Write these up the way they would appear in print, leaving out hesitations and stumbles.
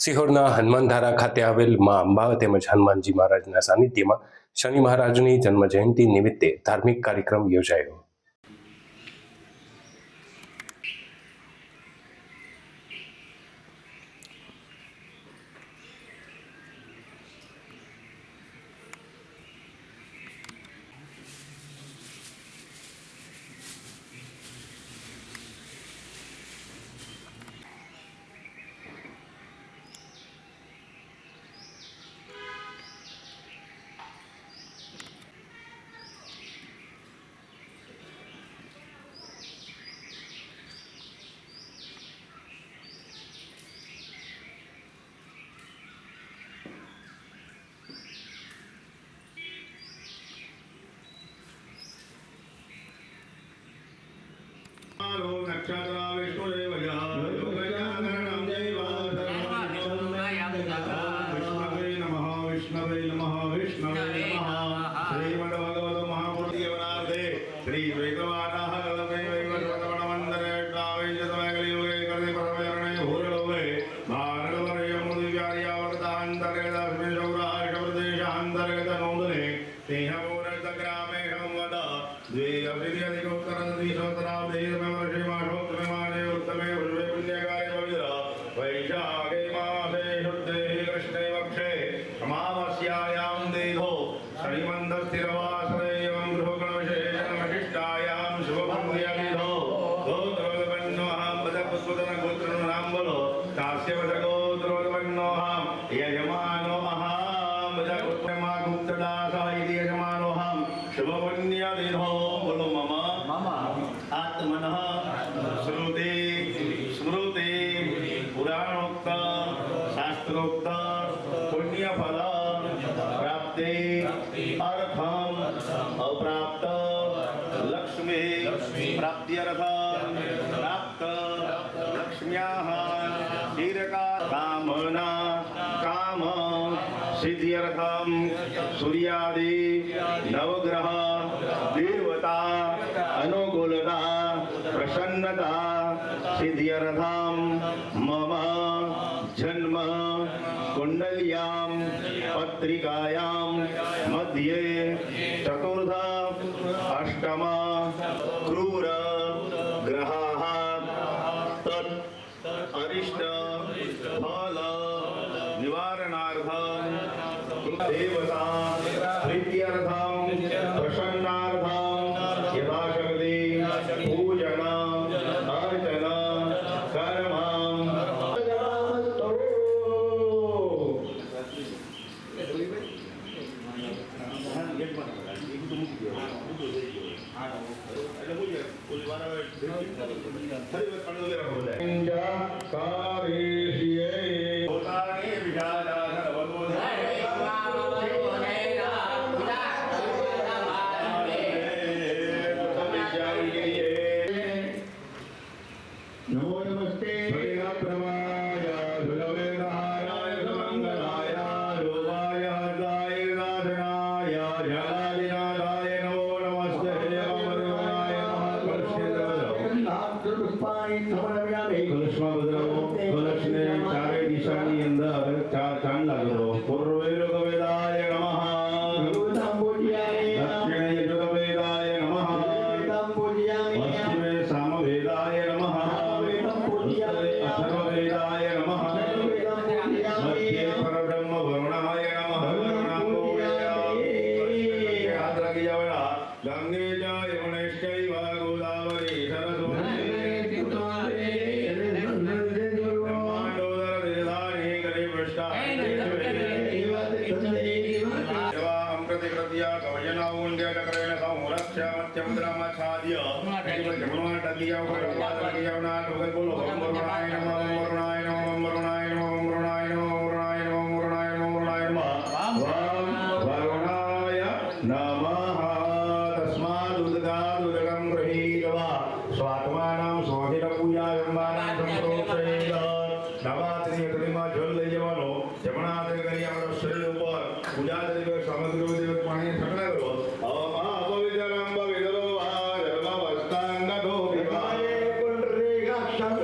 સિહોરના હનુમાનધારા ખાતે આવેલ મા અંબા તેમજ હનુમાનજી મહારાજના સાનિધ્યમાં શનિ મહારાજની જન્મ જયંતિ નિમિત્તે ધાર્મિક કાર્યક્રમ યોજાયો. सिद्ध्यर्थम सूर्यादि नवग्रह देवता अनुकूलता प्रसन्नता सिद्ध्यर्थम मम जन्म कुंडल्यां पत्रिकायां मध्ये चतुर्थ अष्टम क्रूर ग्रहाः तत् अरिष्ट फल निवारणार्थं देवता प्रीत्यर्थं प्रसन्नार्थं यथाशक्ति पूजन अर्चन कर्म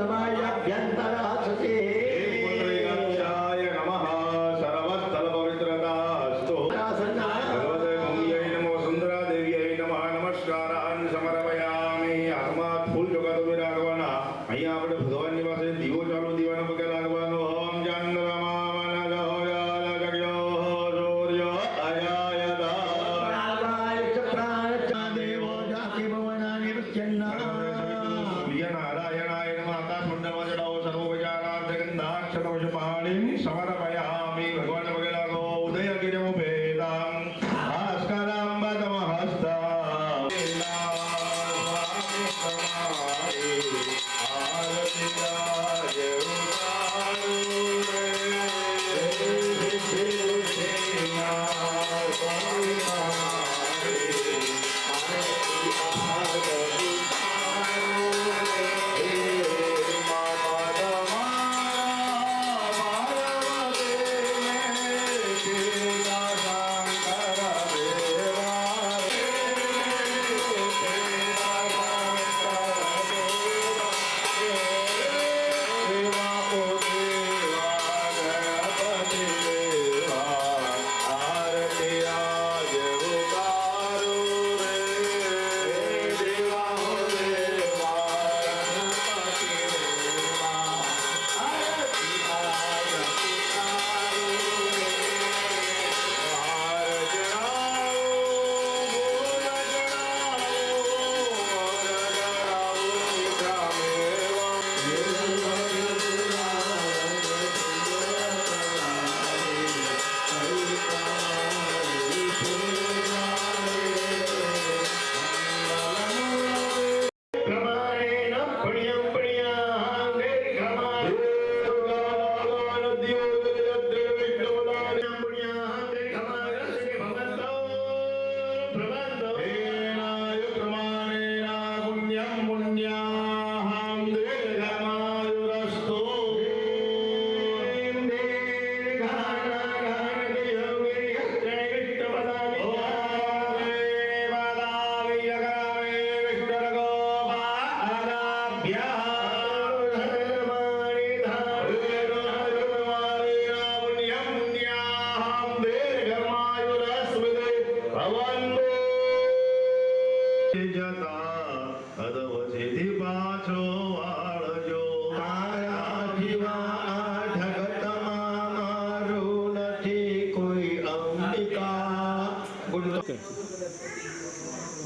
Samaya Yantara નમસ્કારાન સમર્પયામિ. હાથમાં ફૂલ ચોકાતો રાખવાના. અહીંયા આપણે ભગવાનની પાસે દીવો ચાલુ દીવાના પગે લાગવાનો. ઓમ નારાયણાય નમઃ. આકાશમંડળમાં ચડાવો સર્વોપચારાર્થગંધાક્ષતવશપાણીમ સમર્પયામિ. ભગવાનને પગે લાગો. ઉદયગિરિમુપેતાં ભાસ્કરાંબતમહસ્તા.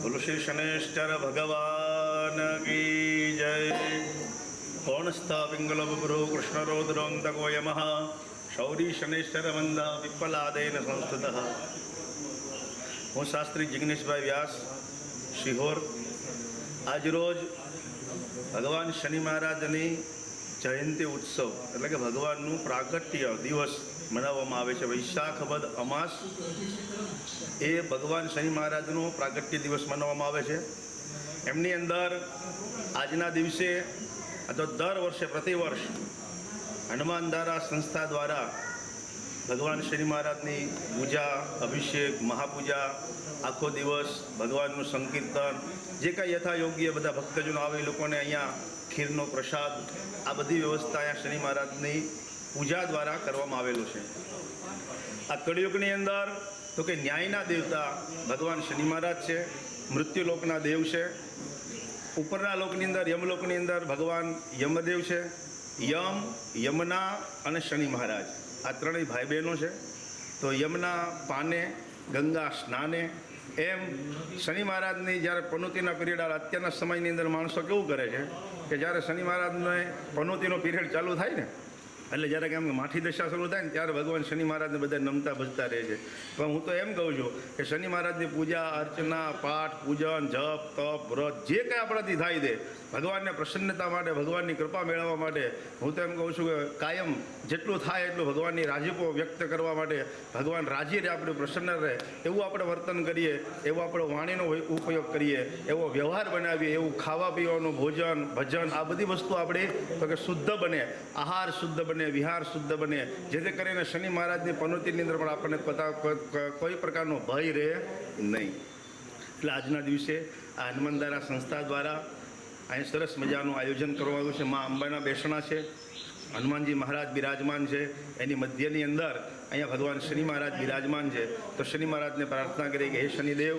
બોલો શ્રી શનેશ્ચર ભગવાન કી જય. કોણસ્થા પિંગલ બુભ્રો કૃષ્ણરોદ્રોંતકો યમઃ શૌરી શનેશ્ચર મંદા વિપ્પલાદેન સંસ્થિતઃ. હું શાસ્ત્રી જિગ્નેશભાઈ વ્યાસ, શિહોર. આજરોજ ભગવાન શનિ મહારાજની જયંતિ ઉત્સવ એટલે કે ભગવાનનું પ્રાગટ્ય દિવસ મનાવવામાં આવે છે. વૈશાખ વદ અમાસ એ ભગવાન શનિ મહારાજનો પ્રાગટ્ય દિવસ મનાવવામાં આવે છે. એમની અંદર આજના દિવસે તો દર વર્ષે પ્રતિવર્ષ હનુમાન ધારા સંસ્થા દ્વારા ભગવાન શનિ મહારાજની પૂજા, અભિષેક, મહાપૂજા, આખો દિવસ ભગવાનનું સંકીર્તન, જે કાંઈ યથાયોગ્ય બધા ભક્તજનો આવે એ લોકોને અહીંયા ખીરનો પ્રસાદ, આ બધી વ્યવસ્થા અહીંયા શનિ મહારાજની પૂજા દ્વારા કરવામાં આવેલું છે. આ કળિયુગની અંદર તો કે ન્યાયના દેવતા ભગવાન શનિ મહારાજ છે, મૃત્યુલોકના દેવ છે. ઉપરના લોકની અંદર યમલોકની અંદર ભગવાન યમદેવ છે. યમ, યમના અને શનિ મહારાજ આ ત્રણેય ભાઈ બહેનો છે. તો યમના પાને, ગંગા સ્નાને, એમ શનિ મહારાજની જ્યારે પનોતીના પીરિયડ અત્યારના સમયની અંદર માણસો કેવું કરે છે કે જ્યારે શનિ મહારાજને પનોતીનો પીરિયડ ચાલુ થાય ને એટલે જ્યારે કેમ માઠી દશા શરૂ થાય ને ત્યારે ભગવાન શનિ મહારાજને બધા નમતા ભજતા રહે છે. પણ હું તો એમ કહું છું કે શનિ મહારાજની પૂજા અર્ચના, પાઠ, પૂજન, જપ, તપ, વ્રત જે કંઈ આપણાથી થાય છે ભગવાનને પ્રસન્નતા માટે, ભગવાનની કૃપા મેળવવા માટે હું તો એમ કહું છું કે કાયમ જેટલું થાય એટલું ભગવાનની રાજીપો વ્યક્ત કરવા માટે, ભગવાન રાજી રહે, આપણે પ્રસન્ન રહે એવું આપણે વર્તન કરીએ, એવો આપણો વાણીનો ઉપયોગ કરીએ, એવો વ્યવહાર બનાવીએ, એવું ખાવા પીવાનું, ભોજન, ભજન આ બધી વસ્તુ આપણે તો કે શુદ્ધ બને, આહાર શુદ્ધ બને, વિહાર શુદ્ધ બને, જેથી કરીને શનિ મહારાજની પનોતીની અંદર પણ આપણને કોઈ પ્રકારનો ભય રહે નહીં. એટલે આજના દિવસે આ હનુમાન ધારા સંસ્થા દ્વારા અહીં સરસ મજાનું આયોજન કરવામાં આવ્યું છે. મા અંબાના બેસણા છે, હનુમાનજી મહારાજ બિરાજમાન છે, એની મધ્યની અંદર અહીંયા ભગવાન શનિ મહારાજ બિરાજમાન છે. તો શનિ મહારાજને પ્રાર્થના કરી કે હે શનિદેવ,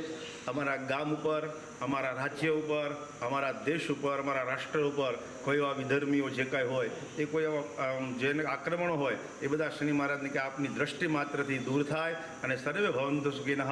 અમારા ગામ ઉપર, અમારા રાજ્ય ઉપર, અમારા દેશ ઉપર, અમારા રાષ્ટ્ર ઉપર કોઈ એવા વિધર્મીઓ જે કાંઈ હોય એ કોઈ એવા જેને આક્રમણો હોય એ બધા શનિ મહારાજને કે આપની દ્રષ્ટિ માત્રથી દૂર થાય અને સર્વે ભવંતુ સુખિનઃ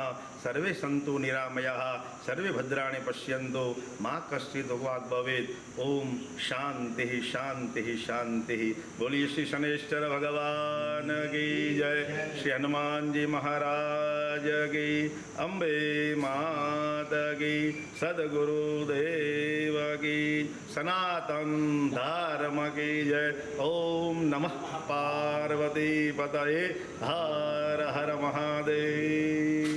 સર્વે સંતુ નિરામયા સર્વે ભદ્રાણી પશ્યંતો મા કશ્ચિત વાગ ભવેત. ઓમ શાંતિ શાંતિ શાંતિ. બોલીએ શ્રી શનેશ્વર ભગવાન કી જય, શ્રી હનુમાનજી મહારાજ કી, અંબે માત કી, સદગુરુદેવ કી, સનાતન ધર્મ કી જય. ઓમ નમઃ પાર્વતી પતયે. હર હર મહાદેવ.